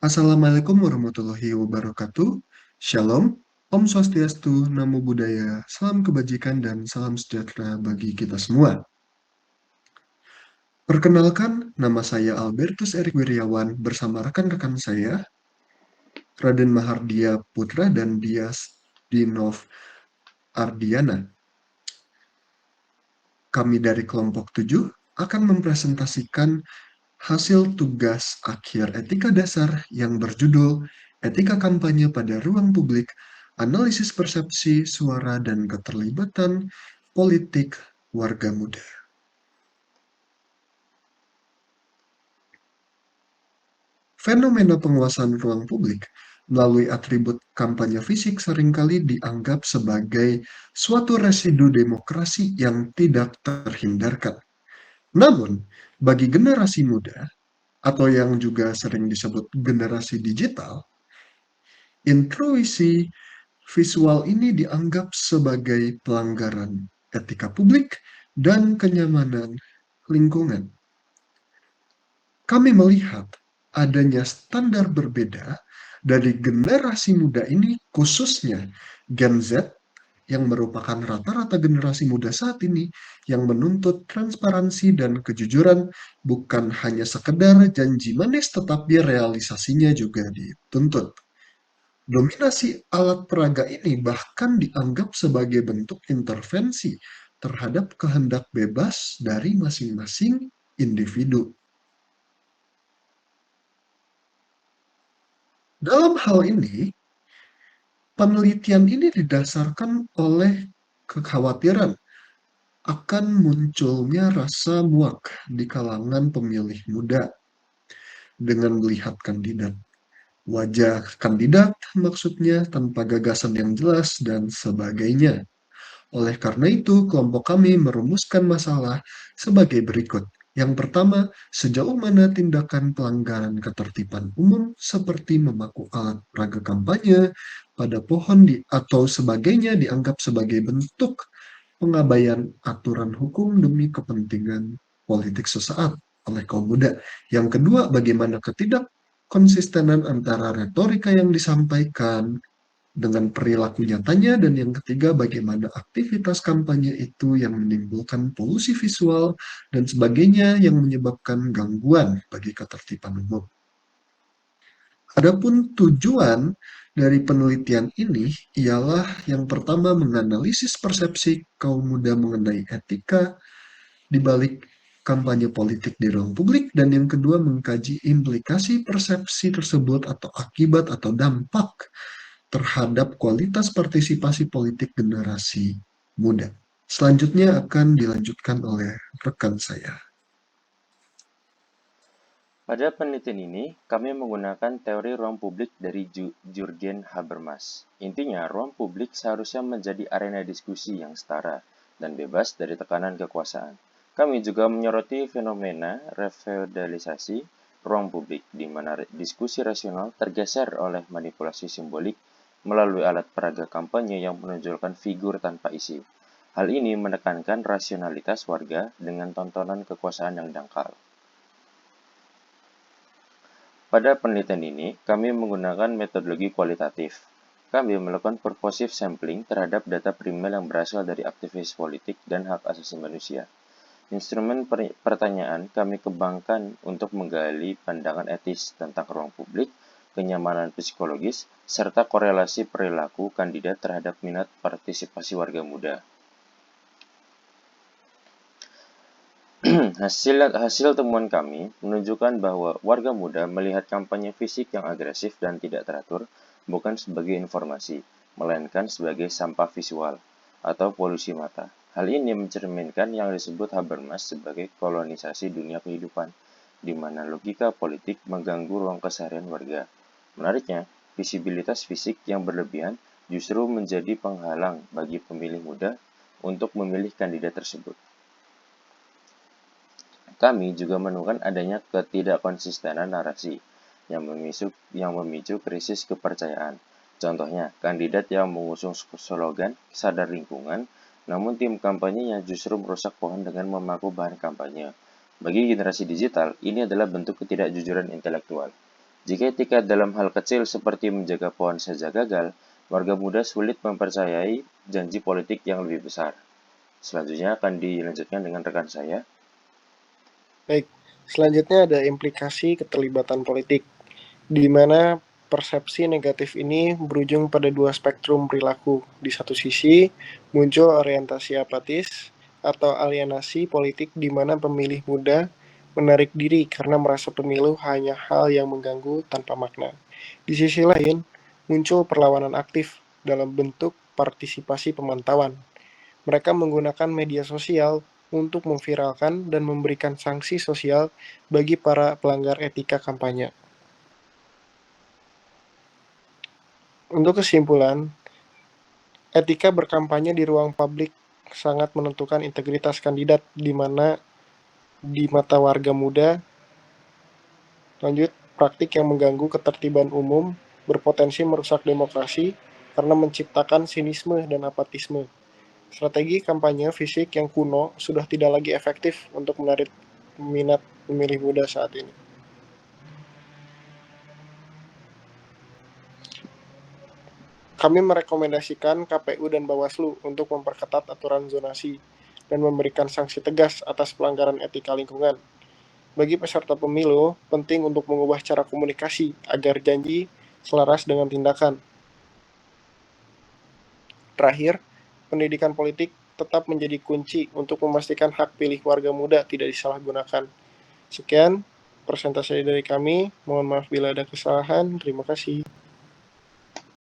Assalamualaikum warahmatullahi wabarakatuh. Shalom, Om Swastiastu, Namo Buddhaya, salam kebajikan dan salam sejahtera bagi kita semua. Perkenalkan, nama saya Albertus Erik Wiryawan bersama rekan-rekan saya, Raden Mahardia Putra dan Dias Dinov Ardiana. Kami dari kelompok 7 akan mempresentasikan hasil tugas akhir etika dasar yang berjudul Etika Kampanye pada Ruang Publik, Analisis Persepsi, Suara, dan Keterlibatan Politik Warga Muda. Fenomena penguasaan ruang publik melalui atribut kampanye fisik seringkali dianggap sebagai suatu residu demokrasi yang tidak terhindarkan. Namun, bagi generasi muda, atau yang juga sering disebut generasi digital, intuisi visual ini dianggap sebagai pelanggaran etika publik dan kenyamanan lingkungan. Kami melihat adanya standar berbeda dari generasi muda ini, khususnya Gen Z, yang merupakan rata-rata generasi muda saat ini yang menuntut transparansi dan kejujuran, bukan hanya sekedar janji manis tetapi realisasinya juga dituntut. Dominasi alat peraga ini bahkan dianggap sebagai bentuk intervensi terhadap kehendak bebas dari masing-masing individu. Dalam hal ini, penelitian ini didasarkan oleh kekhawatiran akan munculnya rasa muak di kalangan pemilih muda dengan melihat wajah kandidat maksudnya tanpa gagasan yang jelas dan sebagainya. Oleh karena itu, kelompok kami merumuskan masalah sebagai berikut. Yang pertama, sejauh mana tindakan pelanggaran ketertiban umum seperti memaku alat peraga kampanye pada pohon atau sebagainya dianggap sebagai bentuk pengabaian aturan hukum demi kepentingan politik sesaat oleh kaum muda. Yang kedua, bagaimana ketidakkonsistenan antara retorika yang disampaikan dengan perilaku nyatanya, dan yang ketiga, bagaimana aktivitas kampanye itu yang menimbulkan polusi visual dan sebagainya yang menyebabkan gangguan bagi ketertiban umum. Adapun tujuan dari penelitian ini ialah yang pertama menganalisis persepsi kaum muda mengenai etika di balik kampanye politik di ruang publik, dan yang kedua mengkaji implikasi persepsi tersebut atau akibat atau dampak terhadap kualitas partisipasi politik generasi muda. Selanjutnya akan dilanjutkan oleh rekan saya. Pada penelitian ini, kami menggunakan teori ruang publik dari Jürgen Habermas. Intinya, ruang publik seharusnya menjadi arena diskusi yang setara dan bebas dari tekanan kekuasaan. Kami juga menyoroti fenomena refeudalisasi ruang publik, di mana diskusi rasional tergeser oleh manipulasi simbolik melalui alat peraga kampanye yang menonjolkan figur tanpa isi. Hal ini menekankan rasionalitas warga dengan tontonan kekuasaan yang dangkal. Pada penelitian ini, kami menggunakan metodologi kualitatif. Kami melakukan purposive sampling terhadap data primer yang berasal dari aktivis politik dan hak asasi manusia. Instrumen pertanyaan kami kembangkan untuk menggali pandangan etis tentang ruang publik, kenyamanan psikologis, serta korelasi perilaku kandidat terhadap minat partisipasi warga muda. Hasil temuan kami menunjukkan bahwa warga muda melihat kampanye fisik yang agresif dan tidak teratur bukan sebagai informasi, melainkan sebagai sampah visual atau polusi mata. Hal ini mencerminkan yang disebut Habermas sebagai kolonisasi dunia kehidupan, di mana logika politik mengganggu ruang keseharian warga. Menariknya, visibilitas fisik yang berlebihan justru menjadi penghalang bagi pemilih muda untuk memilih kandidat tersebut. Kami juga menemukan adanya ketidakkonsistenan narasi yang memicu krisis kepercayaan. Contohnya, kandidat yang mengusung slogan sadar lingkungan, namun tim kampanyenya justru merusak pohon dengan memaku bahan kampanye. Bagi generasi digital, ini adalah bentuk ketidakjujuran intelektual. Jika etika dalam hal kecil seperti menjaga pohon saja gagal, warga muda sulit mempercayai janji politik yang lebih besar. Selanjutnya akan dilanjutkan dengan rekan saya. Baik, selanjutnya ada implikasi keterlibatan politik, di mana persepsi negatif ini berujung pada dua spektrum perilaku. Di satu sisi, muncul orientasi apatis atau alienasi politik di mana pemilih muda menarik diri karena merasa pemilu hanya hal yang mengganggu tanpa makna. Di sisi lain, muncul perlawanan aktif dalam bentuk partisipasi pemantauan. Mereka menggunakan media sosial untuk memviralkan dan memberikan sanksi sosial bagi para pelanggar etika kampanye. Untuk kesimpulan, etika berkampanye di ruang publik sangat menentukan integritas kandidat, di mana di mata warga muda, lanjut, praktik yang mengganggu ketertiban umum berpotensi merusak demokrasi karena menciptakan sinisme dan apatisme. Strategi kampanye fisik yang kuno sudah tidak lagi efektif untuk menarik minat pemilih muda saat ini. Kami merekomendasikan KPU dan Bawaslu untuk memperketat aturan zonasi dan memberikan sanksi tegas atas pelanggaran etika lingkungan. Bagi peserta pemilu, penting untuk mengubah cara komunikasi agar janji selaras dengan tindakan. Terakhir, pendidikan politik tetap menjadi kunci untuk memastikan hak pilih warga muda tidak disalahgunakan. Sekian presentasi dari kami. Mohon maaf bila ada kesalahan. Terima kasih.